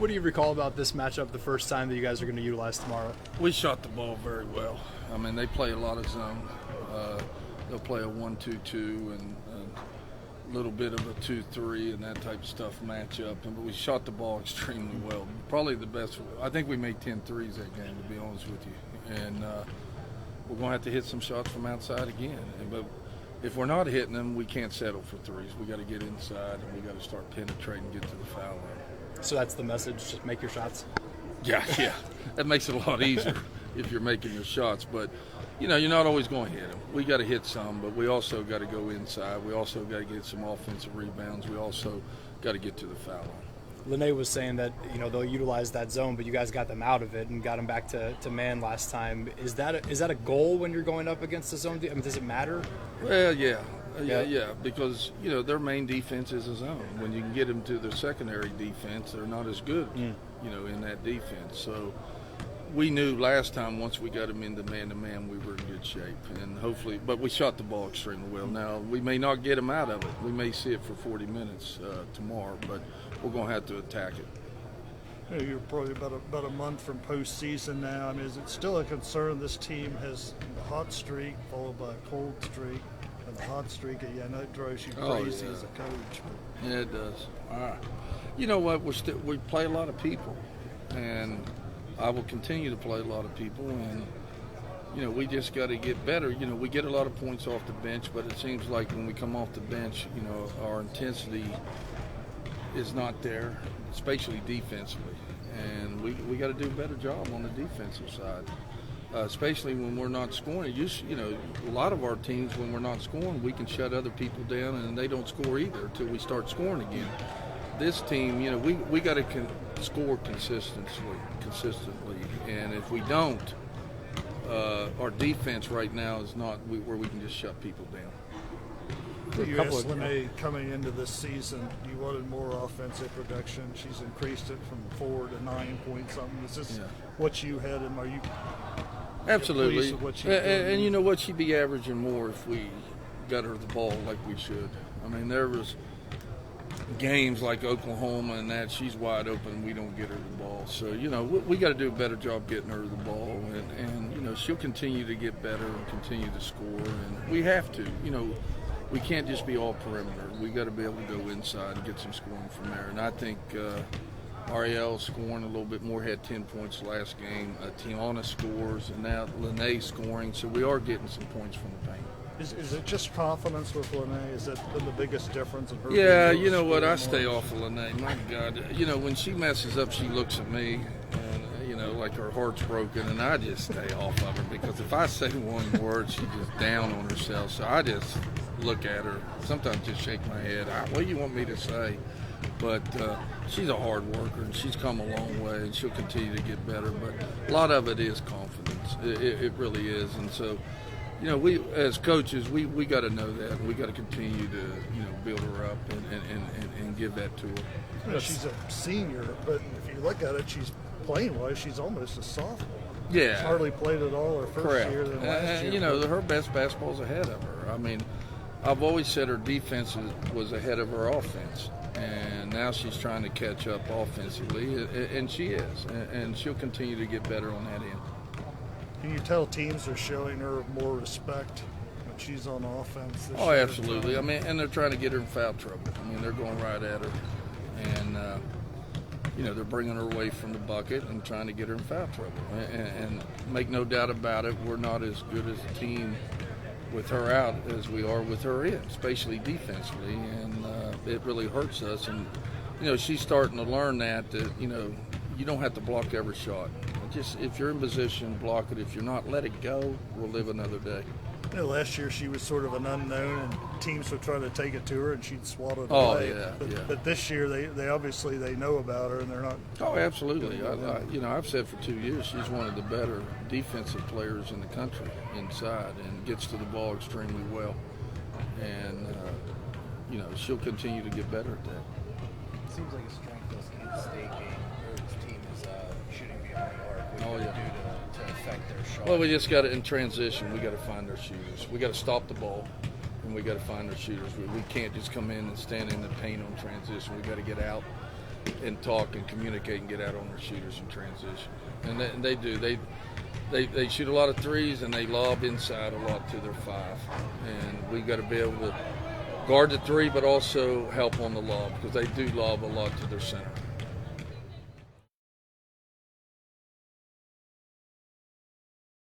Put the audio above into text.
What do you recall about this matchup the first time that you guys are going to utilize tomorrow? We shot the ball very well. I mean, they play a lot of zone. They'll play a 1-2-2 and a little bit of a 2-3 and that type of stuff matchup. But we shot the ball extremely well. Probably the best. I think we made 10 threes that game, to be honest with you. And we're going to have to hit some shots from outside again. But if we're not hitting them, we can't settle for threes. We got to get inside and we got to start penetrating and get to the foul line. So that's the message, just make your shots? Yeah. That makes it a lot easier if you're making your shots. But, you're not always going to hit them. We got to hit some, but we also got to go inside. We also got to get some offensive rebounds. We also got to get to the foul line. Lene was saying that, they'll utilize that zone, but you guys got them out of it and got them back to man last time. Is that a goal when you're going up against the zone? I mean, does it matter? Well, yeah, because, their main defense is a zone. When you can get them to their secondary defense, they're not as good, in that defense. So we knew last time once we got them into man-to-man, we were in good shape. And hopefully, but we shot the ball extremely well. Now, we may not get them out of it. We may see it for 40 minutes tomorrow, but we're going to have to attack it. You're probably about a month from postseason now. I mean, is it still a concern this team has a hot streak followed by a cold streak? And the hot streak, I know it drives you crazy as a coach. But. Yeah, it does. You know what? We play a lot of people, and I will continue to play a lot of people, and we just got to get better. We get a lot of points off the bench, but it seems like when we come off the bench, our intensity is not there, especially defensively, and we got to do a better job on the defensive side. Especially when we're not scoring. A lot of our teams, when we're not scoring, we can shut other people down, and they don't score either until we start scoring again. This team, we got to score consistently, and if we don't, our defense right now is not where we can just shut people down. You asked Lene coming into this season, you wanted more offensive production. She's increased it from 4 to 9 points something. Is this what you had, and are you? Absolutely, and you know what? She'd be averaging more if we got her the ball like we should. I mean, there was games like Oklahoma and that she's wide open, we don't get her the ball. So we got to do a better job getting her the ball, and she'll continue to get better and continue to score. And we have to, we can't just be all perimeter. We got to be able to go inside and get some scoring from there. And I think. Ariel scoring a little bit more, had 10 points last game. Tiana scores, and now Lene scoring. So we are getting some points from the paint. Is it just confidence with Lene? Is that been the biggest difference in her? Yeah, you know what? I stay off of Lene. My God. When she messes up, she looks at me, and, like her heart's broken, and I just stay off of her because if I say one word, she's just down on herself. So I just look at her, sometimes just shake my head. What do you want me to say? But she's a hard worker, and she's come a long way, and she'll continue to get better. But a lot of it is confidence. It really is. And so, we as coaches, we got to know that. We got to continue to, build her up and give that to her. She's a senior, but if you look at it, she's playing wise. She's almost a sophomore. Yeah. She's hardly played at all her first year than last year. Her best basketball's ahead of her. I mean, I've always said her defense was ahead of her offense. And now she's trying to catch up offensively, and she is, and she'll continue to get better on that end. Can you tell teams are showing her more respect when she's on offense? Oh, absolutely. I mean, and they're trying to get her in foul trouble. I mean, they're going right at her, and they're bringing her away from the bucket and trying to get her in foul trouble. And make no doubt about it, we're not as good as a team with her out as we are with her in, especially defensively, and it really hurts us. And she's starting to learn that you don't have to block every shot. Just if you're in position, block it. If you're not, let it go. We'll live another day. Last year she was sort of an unknown, and teams would try to take it to her, and she'd swat it away. But this year they obviously know about her, and they're not. Oh, absolutely. I've said for 2 years she's one of the better defensive players in the country inside, and gets to the ball extremely well. And she'll continue to get better at that. It seems like a strength of this Kansas State game, or this team is shooting behind the arc. What do you do to affect their shot? Well, we just got to, in transition, we got to find our shooters. We got to stop the ball, and we got to find our shooters. We can't just come in and stand in the paint on transition. We got to get out and talk and communicate and get out on their shooters in transition. And they do. They shoot a lot of threes and they lob inside a lot to their 5. And we've got to be able to guard the 3, but also help on the lob because they do lob a lot to their center.